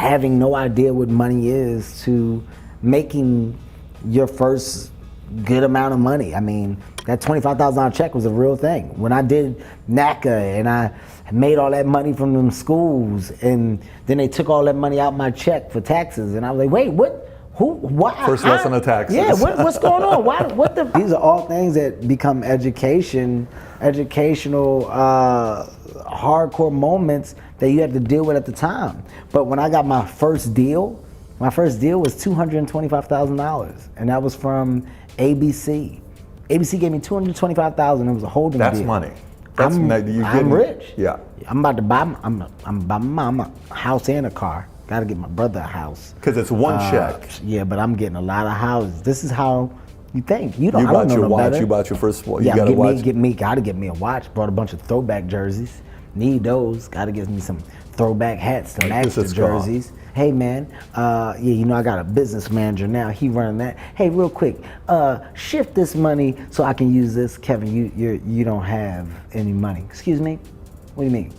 having no idea what money is to making your first good amount of money. I mean, that $25,000 check was a real thing. When I did NACA and I made all that money from them schools, and then they took all that money out my check for taxes, and I was like, wait, what? Who? Why? First lesson of taxes. Yeah, what's going on? Why? What the? These are all things that become educational, hardcore moments that you have to deal with at the time. But when I got my first deal was $225,000, and that was from ABC. ABC gave me $225,000. It was a holding deal. That's money. That's I'm rich. Yeah. I'm about to buy. I'm buy my mama a house and a car. Got to get my brother a house. Because it's one check. Yeah, but I'm getting a lot of houses. This is how you think. You bought I don't know your no watch. better. You bought your first watch. Yeah, you got a watch. Gotta get me a watch. Brought a bunch of throwback jerseys. Need those. Gotta get me some throwback hats to match the jerseys. Hey man, yeah, you know I got a business manager now. He running that. Hey, real quick, shift this money so I can use this. Kevin, you don't have any money. Excuse me? What do you mean?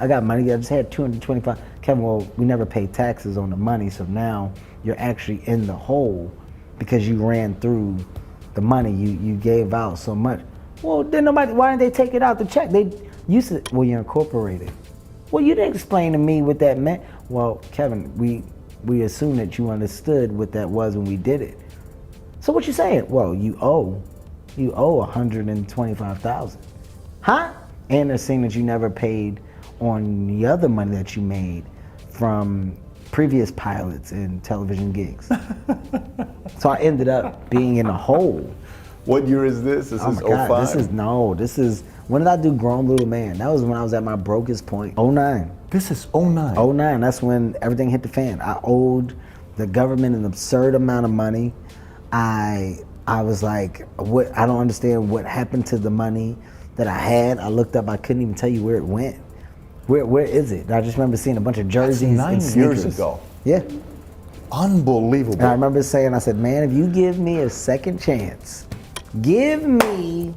I got money. I just had $225. Kevin, well, we never paid taxes on the money, so now you're actually in the hole because you ran through the money. You gave out so much. Well, then why didn't they take it out the check? They used to. Well, you're incorporated. Well, you didn't explain to me what that meant. Well, Kevin, we assumed that you understood what that was when we did it. So what you saying? Well, you owe $125,000, huh? And they're saying that you never paid on the other money that you made from previous pilots and television gigs. So I ended up being in a hole. What year is this? This is 05? This is, when did I do Grown Little Man? That was when I was at my brokest point, 09. This is 09. 09, that's when everything hit the fan. I owed the government an absurd amount of money. I was like, what? I don't understand what happened to the money that I had. I looked up, I couldn't even tell you where it went. Where is it? I just remember seeing a bunch of jerseys. That's 9 years ago. Yeah. Unbelievable. And I remember saying, I said, man, if you give me a second chance, give me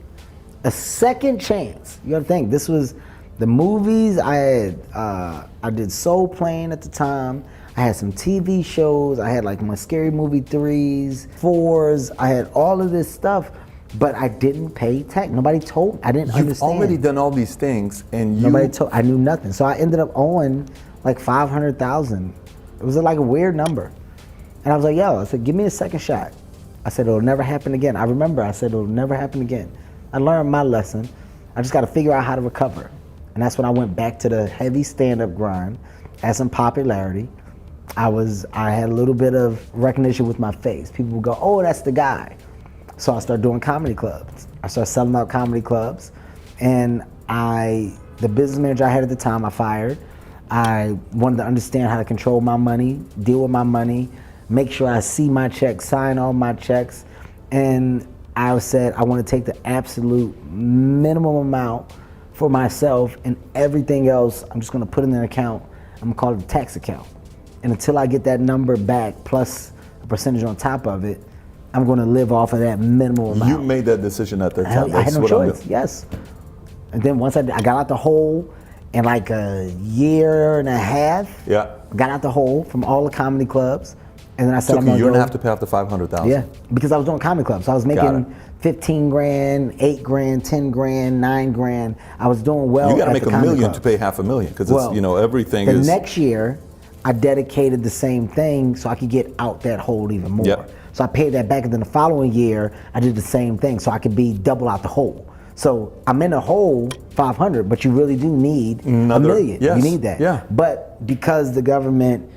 a second chance. You gotta think, this was the movies I had. I did Soul Plane at the time. I had some TV shows. I had like my Scary Movie 3s, 4s. I had all of this stuff, but I didn't pay tax. Nobody told me. I didn't understand. You've already done all these things, and nobody told. I knew nothing. So I ended up owing like $500,000. It was like a weird number. And I was like, yo, I said, give me a second shot. I said, it'll never happen again. I remember I said, it'll never happen again. I learned my lesson. I just got to figure out how to recover. And that's when I went back to the heavy stand-up grind, had some popularity. I had a little bit of recognition with my face. People would go, oh, that's the guy. So I started doing comedy clubs. I started selling out comedy clubs. And the business manager I had at the time, I fired. I wanted to understand how to control my money, deal with my money, make sure I see my checks, sign all my checks. And I said, I want to take the absolute minimum amount for myself, and everything else, I'm just going to put in an account. I'm going to call it a tax account. And until I get that number back, plus a percentage on top of it, I'm going to live off of that minimum amount. You made that decision at that time. I had no choice, yes. And then once I got out the hole in like a year and a half, got out the hole from all the comedy clubs. And then I said, I'm going to have to pay off the $500,000. Yeah, because I was doing comedy clubs. So I was making 15 grand, 8 grand, 10 grand, 9 grand. I was doing well. You got to make $1 million clubs to pay $500,000 because it's, everything is. The next year, I dedicated the same thing so I could get out that hole even more. Yep. So I paid that back, and then the following year, I did the same thing so I could be double out the hole. So I'm in a hole, 500, but you really do need $1 million. Yes. You need that. Yeah. But because the government,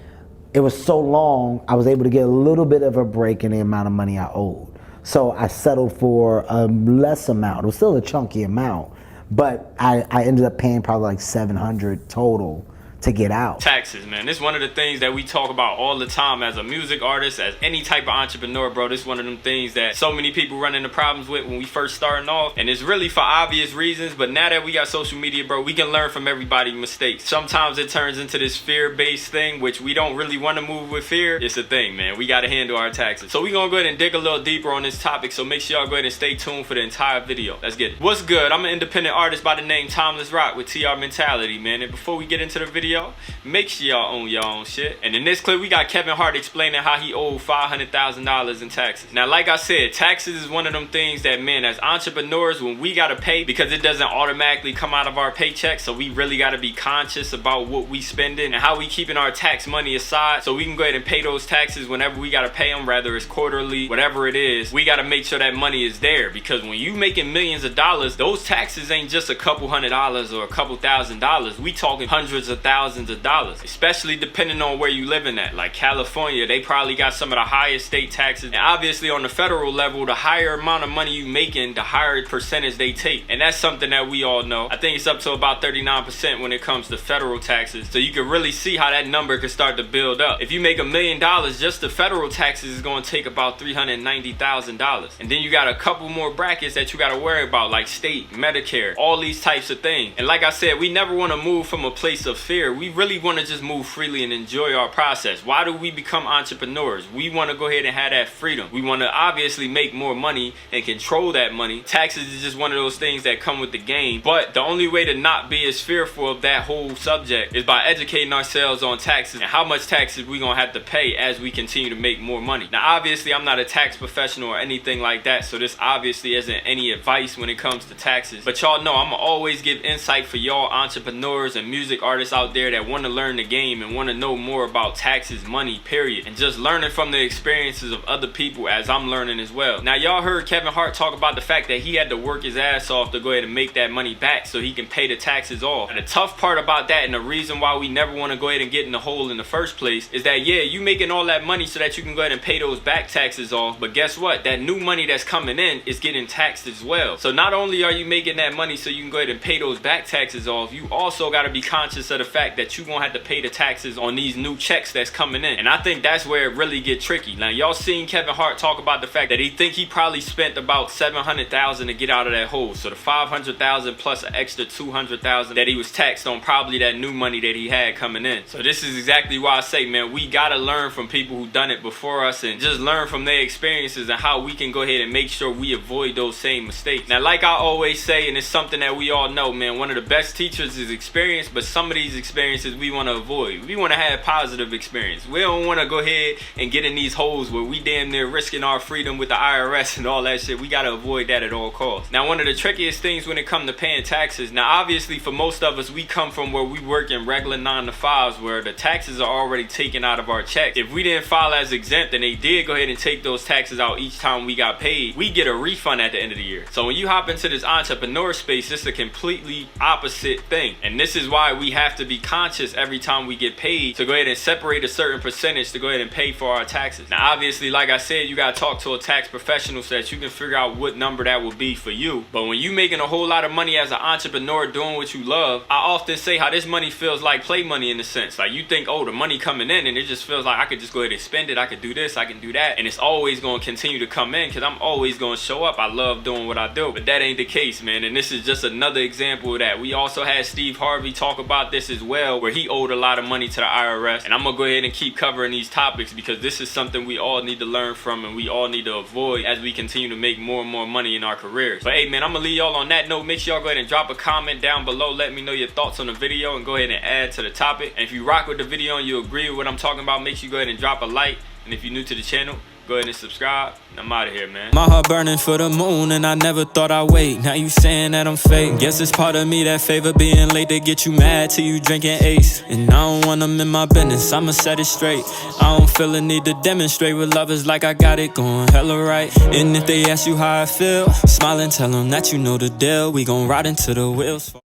it was so long, I was able to get a little bit of a break in the amount of money I owed. So I settled for a less amount. It was still a chunky amount, but I ended up paying probably like $700 total to get out. Taxes, man. This is one of the things that we talk about all the time as a music artist, as any type of entrepreneur, bro. This is one of them things that so many people run into problems with when we first starting off. And it's really for obvious reasons, but now that we got social media, bro, we can learn from everybody's mistakes. Sometimes it turns into this fear-based thing, which we don't really want to move with fear. It's a thing, man. We got to handle our taxes. So we gonna go ahead and dig a little deeper on this topic, so make sure y'all go ahead and stay tuned for the entire video. Let's get it. What's good? I'm an independent artist by the name Timeless Rock with TR Mentality, man. And before we get into the video, y'all. Make sure y'all own your own shit. And in this clip, we got Kevin Hart explaining how he owed $500,000 in taxes. Now, like I said, taxes is one of them things that, man, as entrepreneurs, when we gotta pay, because it doesn't automatically come out of our paycheck, so we really gotta be conscious about what we spending and how we keeping our tax money aside so we can go ahead and pay those taxes whenever we gotta pay them, whether it's quarterly, whatever it is. We gotta make sure that money is there, because when you making millions of dollars, those taxes ain't just a couple $100s or a couple $1,000s. We talking hundreds of thousands of dollars, especially depending on where you living at. Like California, they probably got some of the highest state taxes, and obviously on the federal level, the higher amount of money you making, the higher percentage they take, and that's something that we all know. I think it's up to about 39% when it comes to federal taxes, so you can really see how that number can start to build up. If you make $1 million, just the federal taxes is going to take about $390,000, and then you got a couple more brackets that you got to worry about, like state, Medicare, all these types of things. And like I said, we never want to move from a place of fear. We really want to just move freely and enjoy our process. Why do we become entrepreneurs? We want to go ahead and have that freedom. We want to obviously make more money and control that money. Taxes is just one of those things that come with the game, but the only way to not be as fearful of that whole subject is by educating ourselves on taxes and how much taxes we gonna have to pay as we continue to make more money. Now obviously I'm not a tax professional or anything like that, so this obviously isn't any advice when it comes to taxes, but y'all know I'm gonna always give insight for y'all entrepreneurs and music artists out there that want to learn the game and want to know more about taxes, money, period, and just learning from the experiences of other people as I'm learning as well. Now y'all heard Kevin Hart talk about the fact that he had to work his ass off to go ahead and make that money back so he can pay the taxes off. And the tough part about that, and the reason why we never want to go ahead and get in the hole in the first place, is that yeah, you making all that money so that you can go ahead and pay those back taxes off, but guess what? That new money that's coming in is getting taxed as well. So not only are you making that money so you can go ahead and pay those back taxes off, you also got to be conscious of the fact that you're gonna have to pay the taxes on these new checks that's coming in. And I think that's where it really get tricky. Now y'all seen Kevin Hart talk about the fact that he think he probably spent about $700,000 to get out of that hole. So the $500,000 plus an extra $200,000 that he was taxed on probably that new money that he had coming in. So this is exactly why I say, man, we gotta learn from people who done it before us and just learn from their experiences and how we can go ahead and make sure we avoid those same mistakes. Now like I always say, and it's something that we all know, man, one of the best teachers is experience, but some of these experiences we want to avoid. We want to have positive experience. We don't want to go ahead and get in these holes where we damn near risking our freedom with the IRS and all that shit. We got to avoid that at all costs. Now one of the trickiest things when it comes to paying taxes, now obviously for most of us, we come from where we work in regular 9-to-5s where the taxes are already taken out of our check. If we didn't file as exempt and they did go ahead and take those taxes out each time we got paid, we get a refund at the end of the year. So when you hop into this entrepreneur space, it's a completely opposite thing. And this is why we have to be conscious every time we get paid to go ahead and separate a certain percentage to go ahead and pay for our taxes. Now obviously, like I said, you gotta talk to a tax professional so that you can figure out what number that will be for you. But when you making a whole lot of money as an entrepreneur doing what you love, I often say how this money feels like play money in a sense. Like you think, oh, the money coming in, and it just feels like I could just go ahead and spend it, I could do this, I can do that, and it's always going to continue to come in because I'm always going to show up. I love doing what I do. But that ain't the case, man, and this is just another example of that. We also had Steve Harvey talk about this as well, where he owed a lot of money to the IRS, and I'm gonna go ahead and keep covering these topics because this is something we all need to learn from and we all need to avoid as we continue to make more and more money in our careers. But hey man, I'm gonna leave y'all on that note. Make sure y'all go ahead and drop a comment down below, let me know your thoughts on the video, and go ahead and add to the topic. And if you rock with the video and you agree with what I'm talking about, make sure you go ahead and drop a like, and if you're new to the channel, go ahead and subscribe. I'm out of here, man. My heart burning for the moon, and I never thought I'd wait. Now you saying that I'm fake. Guess it's part of me that favor being late to get you mad till you drinking Ace. And I don't want them in my business, I'ma set it straight. I don't feel a need to demonstrate with lovers like I got it going hella right. And if they ask you how I feel, smile and tell them that you know the deal. We gon' ride into the wheels.